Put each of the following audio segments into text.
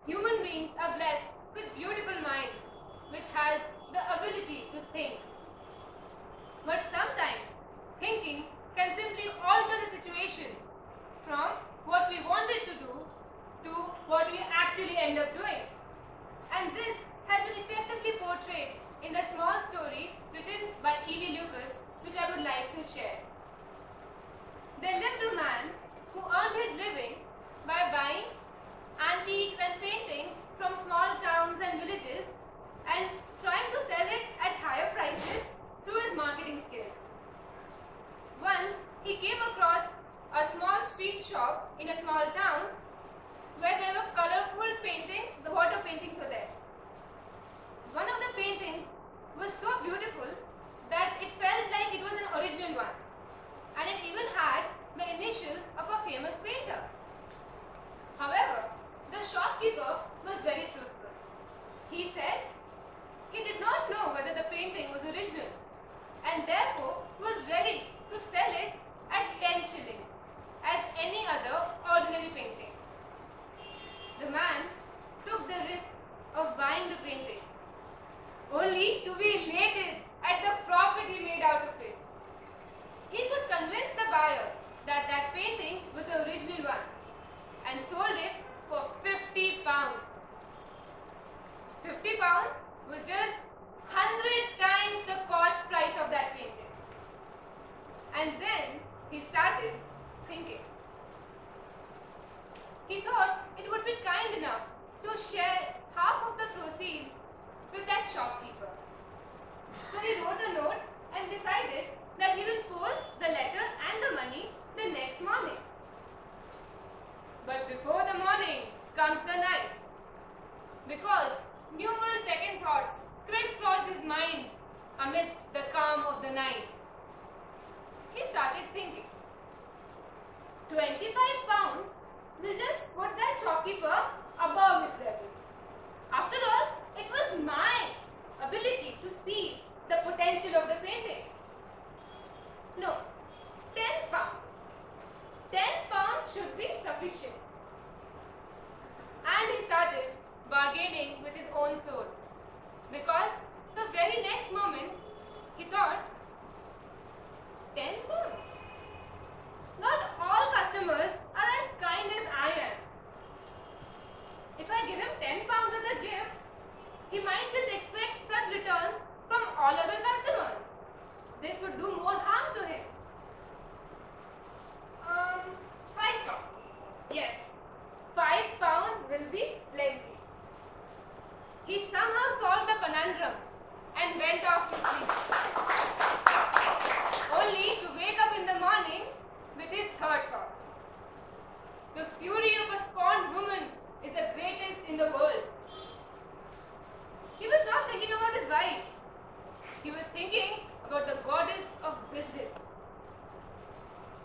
Human beings are blessed with beautiful minds, which has the ability to think. But sometimes, thinking can simply alter the situation from what we wanted to do to what we actually end up doing. And this has been effectively portrayed in the small story written by E.V. Lucas, which I would like to share. There lived a man who earned his living by buying antiques and paintings from small towns and villages and trying to sell it at higher prices through his marketing skills. Once he came across a small street shop in a small town where there were colorful paintings, the water paintings were there. One of the paintings was so beautiful that it felt like it was an original one, and it even had the initial of a famous painter. However, the shopkeeper was very truthful. He said he did not know whether the painting was original and therefore was ready to sell it at 10 shillings as any other ordinary painting. The man took the risk of buying the painting, only to be elated at the profit he made out of it. He could convince the buyer that that painting was the original one and sold it for 50 pounds. 50 pounds was just 100 times the cost price of that painting. And then he started thinking. He thought it would be kind enough to share half of the proceeds with that shopkeeper. So he wrote a note and decided that he will post the letter and the money the next morning. But before the morning comes the night, because numerous second thoughts crisscrossed his mind amidst the calm of the night. He started thinking, 25 pounds will just put that shopkeeper above his level. After all, it was my ability to see the potential of the painting. No, 10 pounds. 10 pounds should be sufficient. And he started bargaining with his own soul, because the very next moment he thought, 10 pounds. Not all customers are as kind as I am. If I give him 10 pounds as a gift, he might just expect such returns from all other customers. This would do more harm to him. 5 pounds. Yes, 5 pounds will be plenty. He somehow solved the conundrum and went off to sleep, only to wake up in the morning with his third thought. The fury of a scorned woman is the greatest in the world. He was not thinking about his wife. He was thinking about the goddess of business.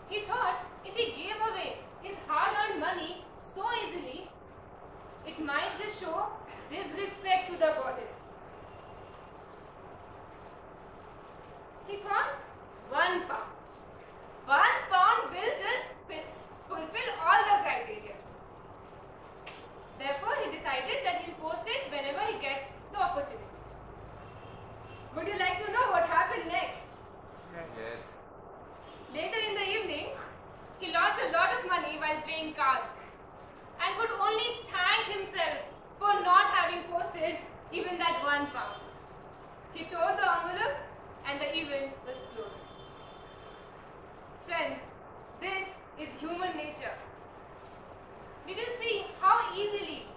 He thought if he gave away his hard-earned money so easily, it might just show disrespect to the goddess. He thought, 1 pound. 1 pound will just fulfill all the criteria. Therefore, he decided that he'll post it whenever he gets the opportunity. Would you like to know what happened next? Yes. Later in the evening, he lost a lot of money while playing cards and could only thank himself for not having posted even that 1 pound. He tore the envelope and the event was closed. Friends, this is human nature. Did you see how easily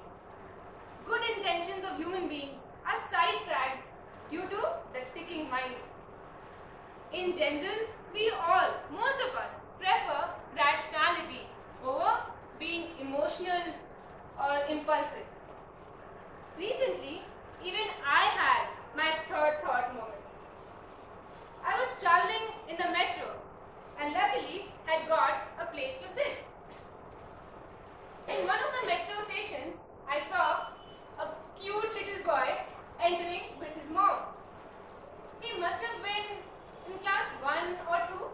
good intentions of human beings are sidetracked due to the ticking mind? In general, we all, most of us, prefer rationality over being emotional or impulsive. Recently, even I had my third thought moment. I was traveling in the metro and luckily had got a place to sit. In one of the metro stations, I saw a cute little boy entering with his mom. He must have been in class 1 or 2.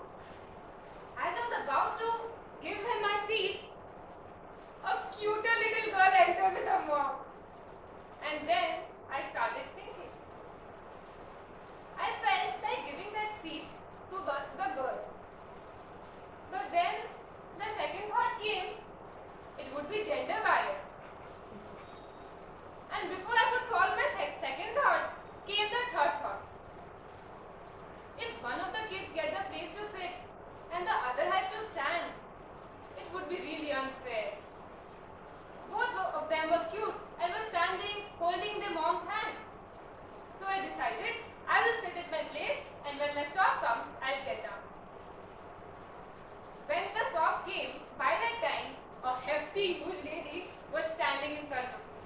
As I was about to give him my seat, a cuter little girl entered with her mom. And then I started thinking. I felt like giving that seat to the girl. But then the second thought came, it would be gender bias. And before I could solve my second thought, came the third thought. If one of the kids get the place to sit and the other has to stand, it would be really unfair. Both of them were cute and were standing holding their mom's hand. So I decided I will sit at my place, and when my stop comes, I'll get down. When the stop came, by that time, a hefty, huge lady was standing in front of me.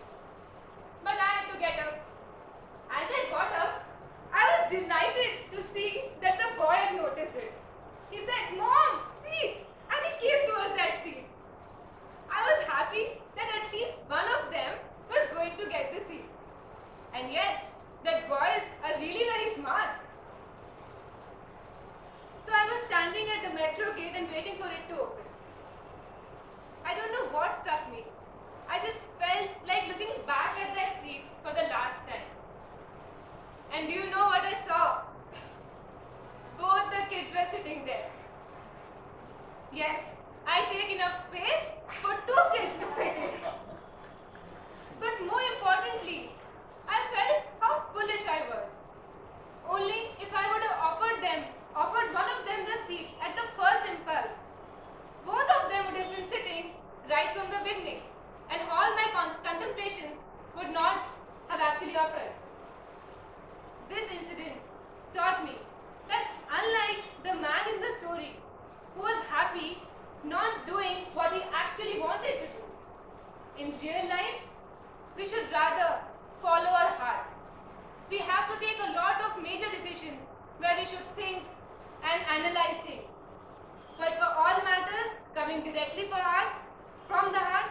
But I had to get up. As I got up, I was delighted to see that the boy had noticed it. He said, "Mom, seat!" And he came towards that seat. I was happy that at least one of them was going to get the seat. And yes, that boys are really very smart. So I was standing at the metro gate and waiting for it to open. I don't know what struck me. I just felt like looking back at that seat for the last time. And do you know what I saw? Both the kids were sitting there. Yes, I take enough space for 2 kids to fit in. But more importantly, I felt how foolish I was. Only if I would have offered one of them the seat at the first impulse, both of them would have been sitting right from the beginning, and all my contemplations would not have actually occurred. This incident taught me that unlike the man in the story who was happy not doing what he actually wanted to do, in real life, we should rather follow our heart. We have to take a lot of major decisions where we should think and analyze things. But for all matters coming directly from the heart,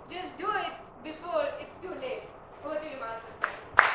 just do it before it's too late. Over to you, Master.